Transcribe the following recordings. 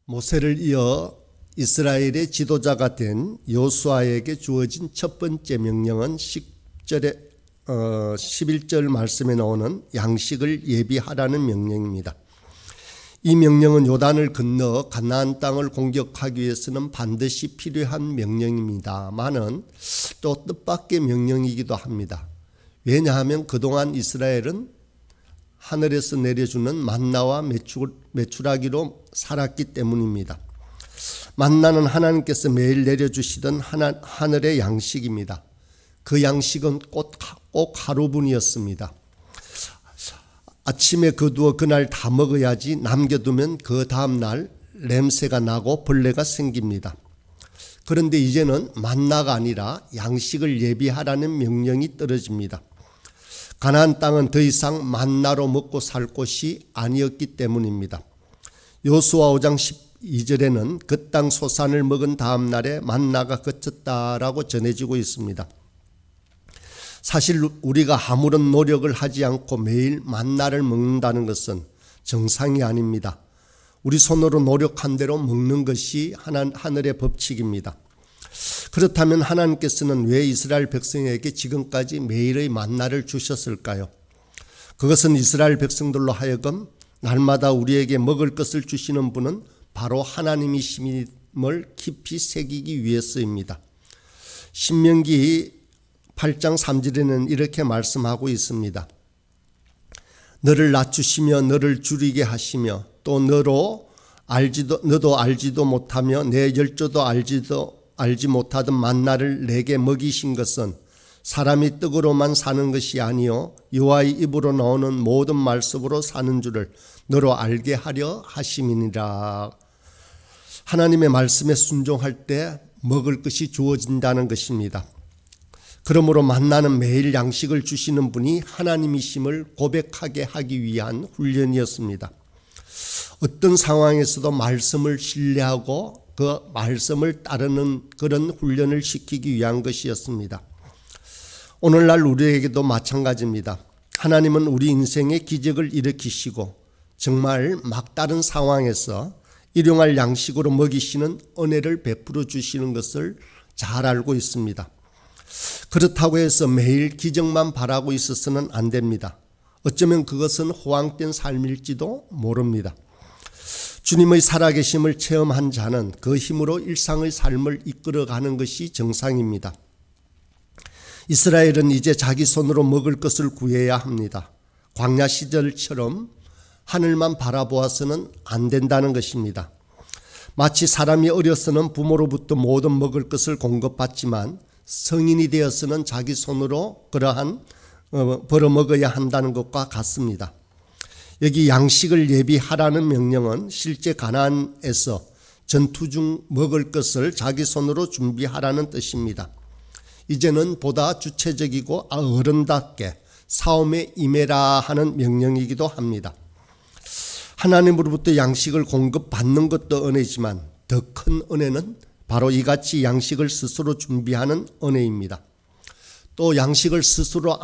모세를 이어 이스라엘의 지도자가 된 여호수아에게 주어진 첫 번째 명령은 11절 말씀에 나오는 양식을 예비하라는 명령입니다. 이 명령은 요단을 건너 가나안 땅을 공격하기 위해서는 반드시 필요한 명령입니다만은 또 뜻밖의 명령이기도 합니다. 왜냐하면 그동안 이스라엘은 하늘에서 내려주는 만나와 메추라기로 살았기 때문입니다. 만나는 하나님께서 매일 내려주시던 하늘의 양식입니다. 그 양식은 꼭 하루분이었습니다. 아침에 거두어 그날 다 먹어야지 남겨두면 그 다음날 냄새가 나고 벌레가 생깁니다. 그런데 이제는 만나가 아니라 양식을 예비하라는 명령이 떨어집니다. 가나안 땅은 더 이상 만나로 먹고 살 곳이 아니었기 때문입니다. 여호수아 5장 12절에는 그 땅 소산을 먹은 다음 날에 만나가 그쳤다라고 전해지고 있습니다. 사실 우리가 아무런 노력을 하지 않고 매일 만나를 먹는다는 것은 정상이 아닙니다. 우리 손으로 노력한 대로 먹는 것이 하늘의 법칙입니다. 그렇다면 하나님께서는 왜 이스라엘 백성에게 지금까지 매일의 만나를 주셨을까요? 그것은 이스라엘 백성들로 하여금 날마다 우리에게 먹을 것을 주시는 분은 바로 하나님이심을 깊이 새기기 위해서입니다. 신명기 8장 3절에는 이렇게 말씀하고 있습니다. 너를 낮추시며 너를 줄이게 하시며 또 너도 알지도 못하며 내 열조도 알지 못하던 만나를 내게 먹이신 것은 사람이 떡으로만 사는 것이 아니요 여호와의 입으로 나오는 모든 말씀으로 사는 줄을 너로 알게 하려 하심이니라. 하나님의 말씀에 순종할 때 먹을 것이 주어진다는 것입니다. 그러므로 만나는 매일 양식을 주시는 분이 하나님이심을 고백하게 하기 위한 훈련이었습니다. 어떤 상황에서도 말씀을 신뢰하고 그 말씀을 따르는 그런 훈련을 시키기 위한 것이었습니다. 오늘날 우리에게도 마찬가지입니다. 하나님은 우리 인생에 기적을 일으키시고 정말 막다른 상황에서 일용할 양식으로 먹이시는 은혜를 베풀어 주시는 것을 잘 알고 있습니다. 그렇다고 해서 매일 기적만 바라고 있어서는 안 됩니다. 어쩌면 그것은 허황된 삶일지도 모릅니다. 주님의 살아계심을 체험한 자는 그 힘으로 일상의 삶을 이끌어가는 것이 정상입니다. 이스라엘은 이제 자기 손으로 먹을 것을 구해야 합니다. 광야 시절처럼 하늘만 바라보아서는 안 된다는 것입니다. 마치 사람이 어려서는 부모로부터 모든 먹을 것을 공급받지만 성인이 되어서는 자기 손으로 그러한 벌어먹어야 한다는 것과 같습니다. 여기 양식을 예비하라는 명령은 실제 가나안에서 전투 중 먹을 것을 자기 손으로 준비하라는 뜻입니다. 이제는 보다 주체적이고 어른답게 싸움에 임해라 하는 명령이기도 합니다. 하나님으로부터 양식을 공급받는 것도 은혜지만 더 큰 은혜는 바로 이같이 양식을 스스로 준비하는 은혜입니다. 또 양식을 스스로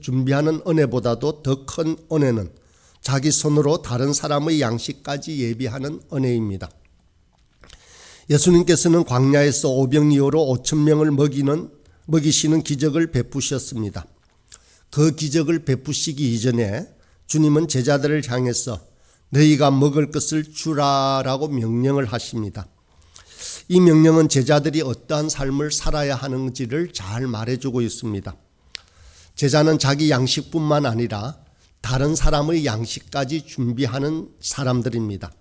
준비하는 은혜보다도 더 큰 은혜는 자기 손으로 다른 사람의 양식까지 예비하는 은혜입니다. 예수님께서는 광야에서 오병이어로 5,000명을 먹이시는 기적을 베푸셨습니다. 그 기적을 베푸시기 이전에 주님은 제자들을 향해서 너희가 먹을 것을 주라라고 명령을 하십니다. 이 명령은 제자들이 어떠한 삶을 살아야 하는지를 잘 말해주고 있습니다. 제자는 자기 양식뿐만 아니라 다른 사람의 양식까지 준비하는 사람들입니다.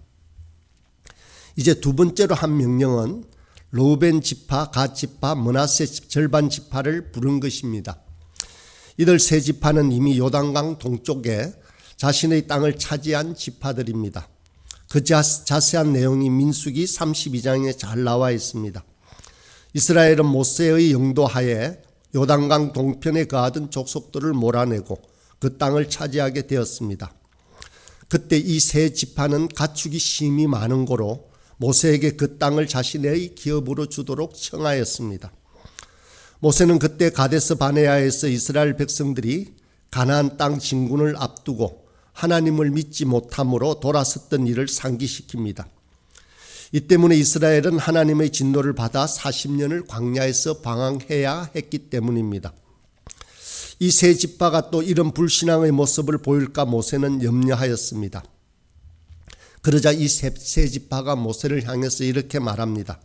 이제 두 번째로 한 명령은 르우벤 지파, 갓 지파, 므낫세 절반 지파를 부른 것입니다. 이들 세 지파는 이미 요단강 동쪽에 자신의 땅을 차지한 지파들입니다. 그 자세한 내용이 민수기 32장에 잘 나와 있습니다. 이스라엘은 모세의 영도하에 요단강 동편에 거하던 족속들을 몰아내고 그 땅을 차지하게 되었습니다. 그때 이 세 지파는 가축이 심히 많은 고로 모세에게 그 땅을 자신의 기업으로 주도록 청하였습니다. 모세는 그때 가데스 바네아에서 이스라엘 백성들이 가나안 땅 진군을 앞두고 하나님을 믿지 못함으로 돌아섰던 일을 상기시킵니다. 이 때문에 이스라엘은 하나님의 진노를 받아 40년을 광야에서 방황해야 했기 때문입니다. 이 세 지파가 또 이런 불신앙의 모습을 보일까 모세는 염려하였습니다. 그러자 이 세 지파가 모세를 향해서 이렇게 말합니다.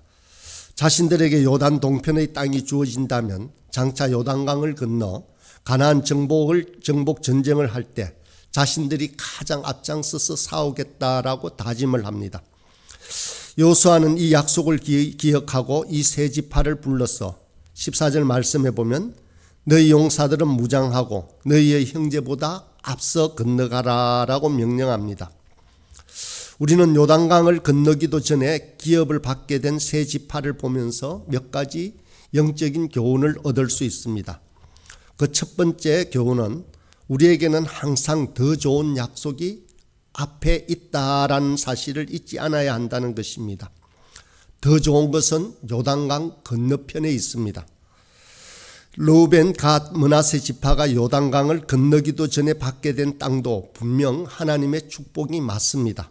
자신들에게 요단 동편의 땅이 주어진다면 장차 요단강을 건너 가나안 정복 전쟁을 할 때 자신들이 가장 앞장서서 싸우겠다라고 다짐을 합니다. 여호수아는 이 약속을 기억하고 이 세 지파를 불러서 14절 말씀해 보면 너희 용사들은 무장하고 너희의 형제보다 앞서 건너가라라고 명령합니다. 우리는 요단강을 건너기도 전에 기업을 받게 된 세 지파를 보면서 몇 가지 영적인 교훈을 얻을 수 있습니다. 그 첫 번째 교훈은 우리에게는 항상 더 좋은 약속이 앞에 있다라는 사실을 잊지 않아야 한다는 것입니다. 더 좋은 것은 요단강 건너편에 있습니다. 르우벤, 갓, 므낫세 지파가 요단강을 건너기도 전에 받게 된 땅도 분명 하나님의 축복이 맞습니다.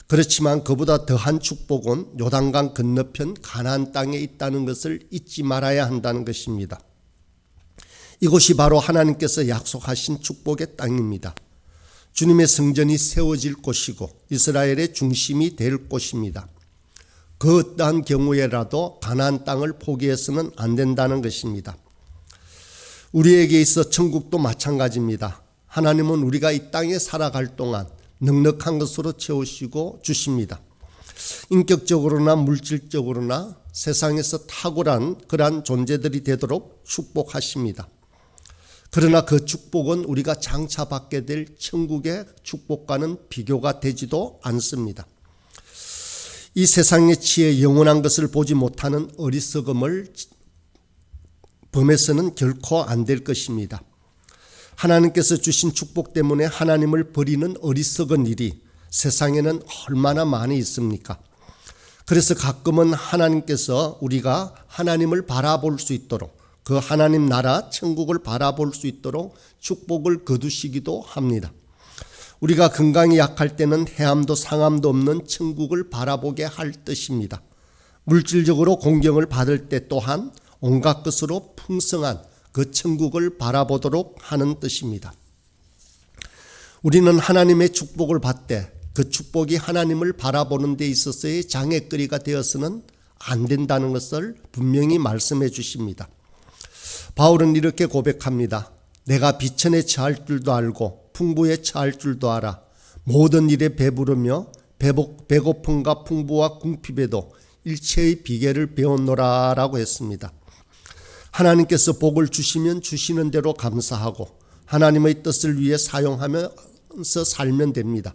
그렇지만 그보다 더한 축복은 요단강 건너편 가나안 땅에 있다는 것을 잊지 말아야 한다는 것입니다. 이곳이 바로 하나님께서 약속하신 축복의 땅입니다. 주님의 성전이 세워질 곳이고 이스라엘의 중심이 될 곳입니다. 그 어떠한 경우에라도 가나안 땅을 포기해서는 안 된다는 것입니다. 우리에게 있어 천국도 마찬가지입니다. 하나님은 우리가 이 땅에 살아갈 동안 넉넉한 것으로 채우시고 주십니다. 인격적으로나 물질적으로나 세상에서 탁월한 그러한 존재들이 되도록 축복하십니다. 그러나 그 축복은 우리가 장차 받게 될 천국의 축복과는 비교가 되지도 않습니다. 이 세상의 치에 영원한 것을 보지 못하는 어리석음을 범해서는 결코 안 될 것입니다. 하나님께서 주신 축복 때문에 하나님을 버리는 어리석은 일이 세상에는 얼마나 많이 있습니까? 그래서 가끔은 하나님께서 우리가 하나님을 바라볼 수 있도록 그 하나님 나라 천국을 바라볼 수 있도록 축복을 거두시기도 합니다. 우리가 건강이 약할 때는 해함도 상함도 없는 천국을 바라보게 할 뜻입니다. 물질적으로 공경을 받을 때 또한 온갖 것으로 풍성한 그 천국을 바라보도록 하는 뜻입니다. 우리는 하나님의 축복을 받되 그 축복이 하나님을 바라보는 데 있어서의 장애거리가 되어서는 안 된다는 것을 분명히 말씀해 주십니다. 바울은 이렇게 고백합니다. 내가 비천에 처할 줄도 알고 풍부에 처할 줄도 알아. 모든 일에 배부르며 배고픔과 풍부와 궁핍에도 일체의 비결을 배웠노라 라고 했습니다. 하나님께서 복을 주시면 주시는 대로 감사하고 하나님의 뜻을 위해 사용하면서 살면 됩니다.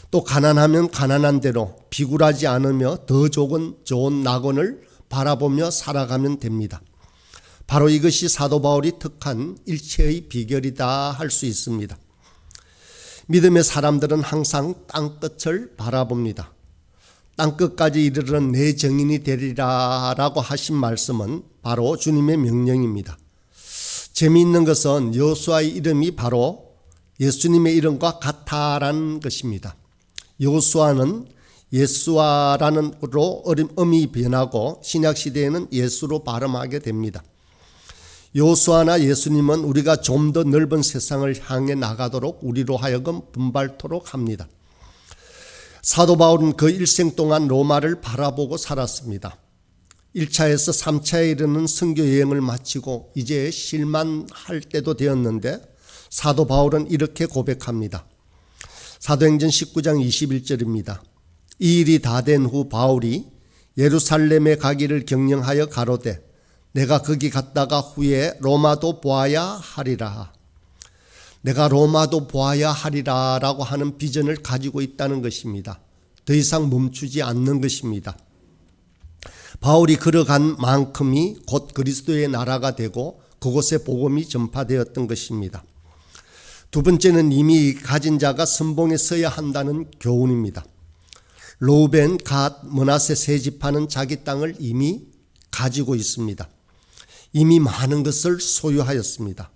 또 가난하면 가난한 대로 비굴하지 않으며 더 좋은 낙원을 바라보며 살아가면 됩니다. 바로 이것이 사도 바울이 택한 일체의 비결이다 할 수 있습니다. 믿음의 사람들은 항상 땅끝을 바라봅니다. 땅끝까지 이르는 내 정인이 되리라 라고 하신 말씀은 바로 주님의 명령입니다. 재미있는 것은 여호수아의 이름이 바로 예수님의 이름과 같다라는 것입니다. 여호수아는 예수아라는 으로 음이 변하고 신약시대에는 예수로 발음하게 됩니다. 여호수아나 예수님은 우리가 좀 더 넓은 세상을 향해 나가도록 우리로 하여금 분발토록 합니다. 사도 바울은 그 일생 동안 로마를 바라보고 살았습니다. 1차에서 3차에 이르는 선교 여행을 마치고 이제 실만할 때도 되었는데 사도 바울은 이렇게 고백합니다. 사도행전 19장 21절입니다. 이 일이 다 된 후 바울이 예루살렘에 가기를 경영하여 가로되 내가 거기 갔다가 후에 로마도 보아야 하리라. 내가 로마도 보아야 하리라 라고 하는 비전을 가지고 있다는 것입니다. 더 이상 멈추지 않는 것입니다. 바울이 걸어간 만큼이 곧 그리스도의 나라가 되고 그곳에 복음이 전파되었던 것입니다. 두 번째는 이미 가진 자가 선봉에 서야 한다는 교훈입니다. 르우벤, 갓, 므낫세 세 지파는 자기 땅을 이미 가지고 있습니다. 이미 많은 것을 소유하였습니다.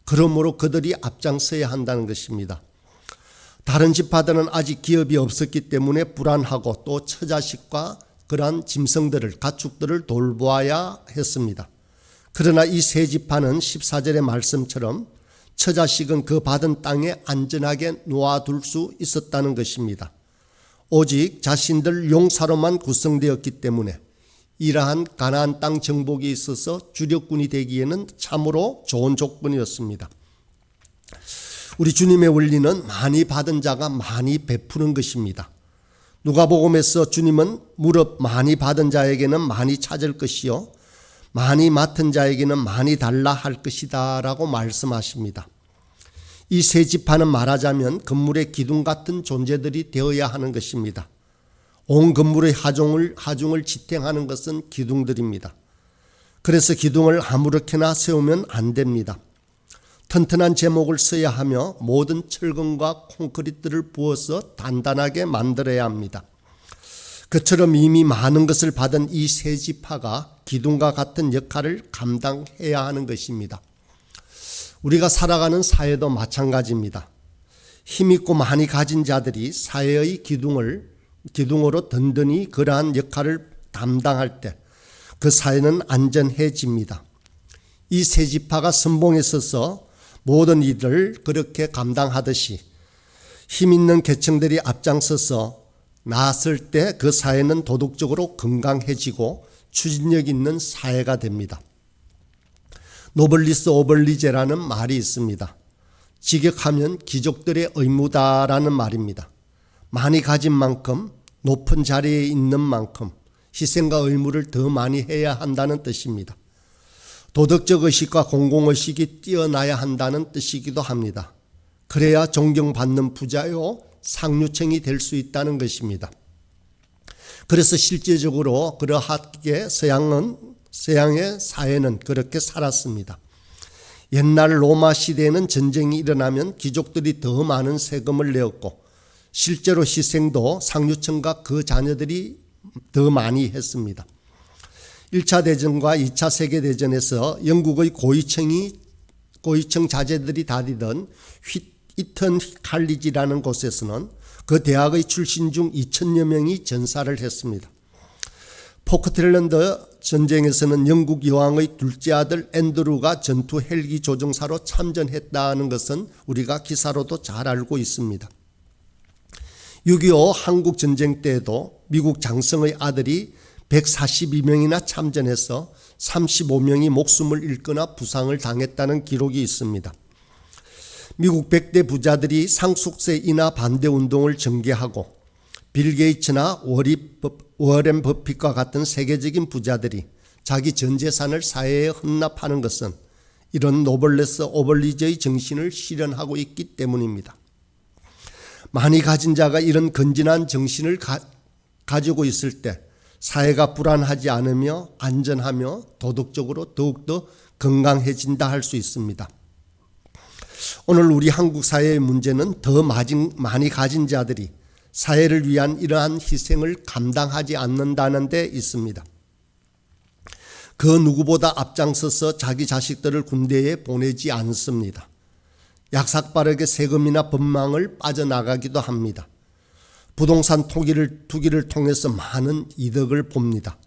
그러므로 그들이 앞장서야 한다는 것입니다. 다른 지파들은 아직 기업이 없었기 때문에 불안하고 또 처자식과 그러한 짐승들을 가축들을 돌보아야 했습니다. 그러나 이 세 지파는 14절의 말씀처럼 처자식은 그 받은 땅에 안전하게 놓아둘 수 있었다는 것입니다. 오직 자신들 용사로만 구성되었기 때문에 이러한 가나안 땅 정복에 있어서 주력군이 되기에는 참으로 좋은 조건이었습니다. 우리 주님의 원리는 많이 받은 자가 많이 베푸는 것입니다. 누가복음에서 주님은 무릇 많이 받은 자에게는 많이 찾을 것이요 많이 맡은 자에게는 많이 달라 할 것이다 라고 말씀하십니다. 이 세 지파는 말하자면 건물의 기둥 같은 존재들이 되어야 하는 것입니다. 온 건물의 하중을 지탱하는 것은 기둥들입니다. 그래서 기둥을 아무렇게나 세우면 안 됩니다. 튼튼한 제목을 써야 하며 모든 철근과 콘크리트를 부어서 단단하게 만들어야 합니다. 그처럼 이미 많은 것을 받은 이 세 지파가 기둥과 같은 역할을 감당해야 하는 것입니다. 우리가 살아가는 사회도 마찬가지입니다. 힘있고 많이 가진 자들이 사회의 기둥으로 든든히 그러한 역할을 담당할 때 그 사회는 안전해집니다. 이 세 지파가 선봉에 서서 모든 일을 그렇게 감당하듯이 힘있는 계층들이 앞장서서 나설 때 그 사회는 도덕적으로 건강해지고 추진력 있는 사회가 됩니다. 노블리스 오블리제라는 말이 있습니다. 직역하면 귀족들의 의무다라는 말입니다. 많이 가진 만큼 높은 자리에 있는 만큼 희생과 의무를 더 많이 해야 한다는 뜻입니다. 도덕적 의식과 공공의식이 뛰어나야 한다는 뜻이기도 합니다. 그래야 존경받는 부자요 상류층이 될 수 있다는 것입니다. 그래서 실제적으로 그러하게 서양의 사회는 그렇게 살았습니다. 옛날 로마 시대에는 전쟁이 일어나면 귀족들이 더 많은 세금을 내었고 실제로 희생도 상류층과 그 자녀들이 더 많이 했습니다. 1차 대전과 2차 세계대전에서 영국의 고위층 자제들이 다니던 휘튼 칼리지라는 곳에서는 그 대학의 출신 중 2,000여 명이 전사를 했습니다. 포크텔랜드 전쟁에서는 영국 여왕의 둘째 아들 앤드루가 전투 헬기 조종사로 참전했다는 것은 우리가 기사로도 잘 알고 있습니다. 6.25 한국 전쟁 때에도 미국 장성의 아들이 142명이나 참전해서 35명이 목숨을 잃거나 부상을 당했다는 기록이 있습니다. 미국 100대 부자들이 상속세 인하 반대 운동을 전개하고 빌 게이츠나 워렌 버핏과 같은 세계적인 부자들이 자기 전 재산을 사회에 헌납하는 것은 이런 노블레스 오블리제의 정신을 실현하고 있기 때문입니다. 많이 가진 자가 이런 건진한 정신을 가지고 있을 때 사회가 불안하지 않으며 안전하며 도덕적으로 더욱더 건강해진다 할 수 있습니다. 오늘 우리 한국 사회의 문제는 더 많이 가진 자들이 사회를 위한 이러한 희생을 감당하지 않는다는 데 있습니다. 그 누구보다 앞장서서 자기 자식들을 군대에 보내지 않습니다. 약삭빠르게 세금이나 법망을 빠져나가기도 합니다. 부동산 투기를 통해서 많은 이득을 봅니다.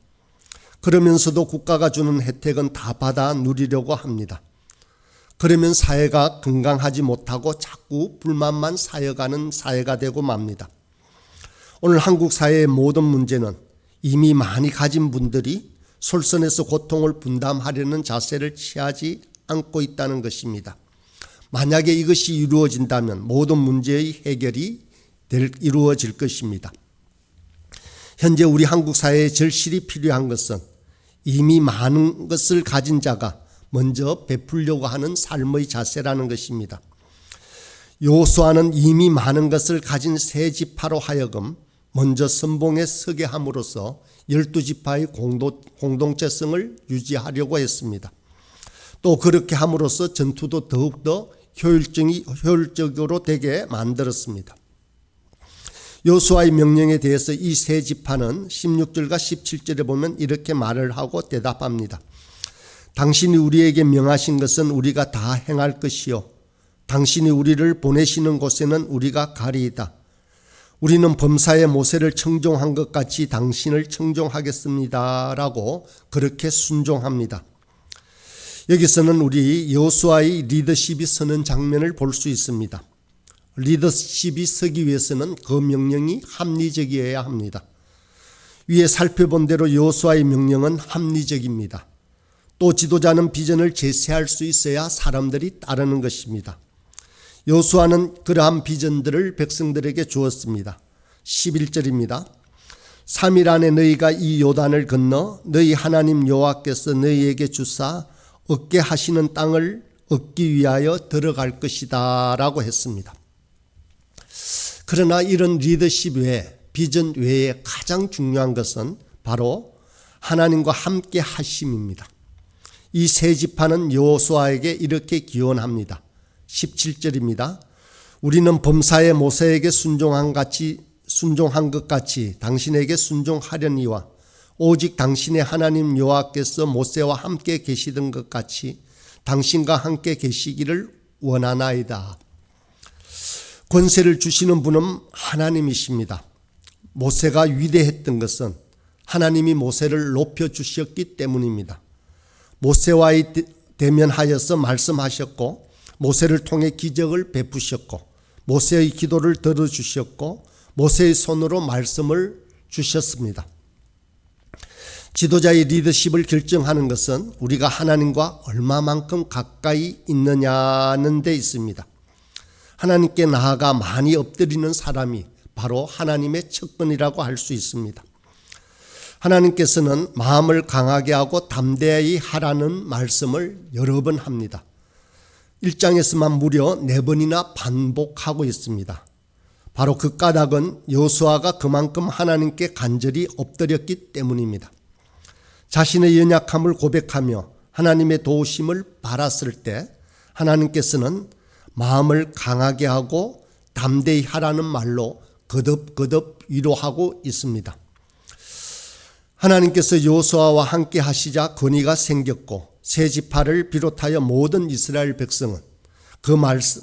그러면서도 국가가 주는 혜택은 다 받아 누리려고 합니다. 그러면 사회가 건강하지 못하고 자꾸 불만만 쌓여가는 사회가 되고 맙니다. 오늘 한국 사회의 모든 문제는 이미 많이 가진 분들이 솔선해서 고통을 분담하려는 자세를 취하지 않고 있다는 것입니다. 만약에 이것이 이루어진다면 모든 문제의 해결이 이루어질 것입니다. 현재 우리 한국 사회에 절실히 필요한 것은 이미 많은 것을 가진 자가 먼저 베풀려고 하는 삶의 자세라는 것입니다. 요수아는 이미 많은 것을 가진 세 지파로 하여금 먼저 선봉에 서게 함으로써 12지파의 공동체성을 유지하려고 했습니다. 또 그렇게 함으로써 전투도 더욱더 효율적으로 되게 만들었습니다. 여호수아의 명령에 대해서 이 세 지파는 16절과 17절에 보면 이렇게 말을 하고 대답합니다. 당신이 우리에게 명하신 것은 우리가 다 행할 것이요 당신이 우리를 보내시는 곳에는 우리가 가리이다. 우리는 범사의 모세를 청종한 것 같이 당신을 청종하겠습니다. 라고 그렇게 순종합니다. 여기서는 우리 여호수아의 리더십이 서는 장면을 볼 수 있습니다. 리더십이 서기 위해서는 그 명령이 합리적이어야 합니다. 위에 살펴본 대로 여호수아의 명령은 합리적입니다. 또 지도자는 비전을 제시할 수 있어야 사람들이 따르는 것입니다. 여호수아는 그러한 비전들을 백성들에게 주었습니다. 11절입니다. 3일 안에 너희가 이 요단을 건너 너희 하나님 여호와께서 너희에게 주사 얻게 하시는 땅을 얻기 위하여 들어갈 것이다 라고 했습니다. 그러나 이런 리더십 외에, 비전 외에 가장 중요한 것은 바로 하나님과 함께 하심입니다. 이 세 지파는 여호수아에게 이렇게 기원합니다. 17절입니다. 우리는 범사의 모세에게 순종한 것 같이 당신에게 순종하려니와 오직 당신의 하나님 여호와께서 모세와 함께 계시던 것 같이 당신과 함께 계시기를 원하나이다. 권세를 주시는 분은 하나님이십니다. 모세가 위대했던 것은 하나님이 모세를 높여주셨기 때문입니다. 모세와의 대면하여서 말씀하셨고 모세를 통해 기적을 베푸셨고 모세의 기도를 들어주셨고 모세의 손으로 말씀을 주셨습니다. 지도자의 리더십을 결정하는 것은 우리가 하나님과 얼마만큼 가까이 있느냐는 데 있습니다. 하나님께 나아가 많이 엎드리는 사람이 바로 하나님의 측근이라고 할 수 있습니다. 하나님께서는 마음을 강하게 하고 담대히 하라는 말씀을 여러 번 합니다. 1장에서만 무려 4번이나 반복하고 있습니다. 바로 그 까닭은 여호수아가 그만큼 하나님께 간절히 엎드렸기 때문입니다. 자신의 연약함을 고백하며 하나님의 도우심을 바랐을 때 하나님께서는 마음을 강하게 하고 담대히 하라는 말로 거듭거듭 위로하고 있습니다. 하나님께서 여호수아와 함께 하시자 권위가 생겼고 세 지파를 비롯하여 모든 이스라엘 백성은 그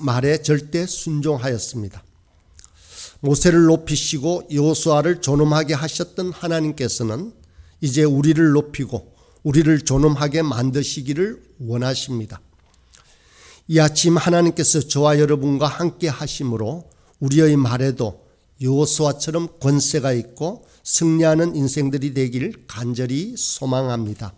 말에 절대 순종하였습니다. 모세를 높이시고 여호수아를 존엄하게 하셨던 하나님께서는 이제 우리를 높이고 우리를 존엄하게 만드시기를 원하십니다. 이 아침 하나님께서 저와 여러분과 함께 하심으로 우리의 말에도 여호수아처럼 권세가 있고 승리하는 인생들이 되길 간절히 소망합니다.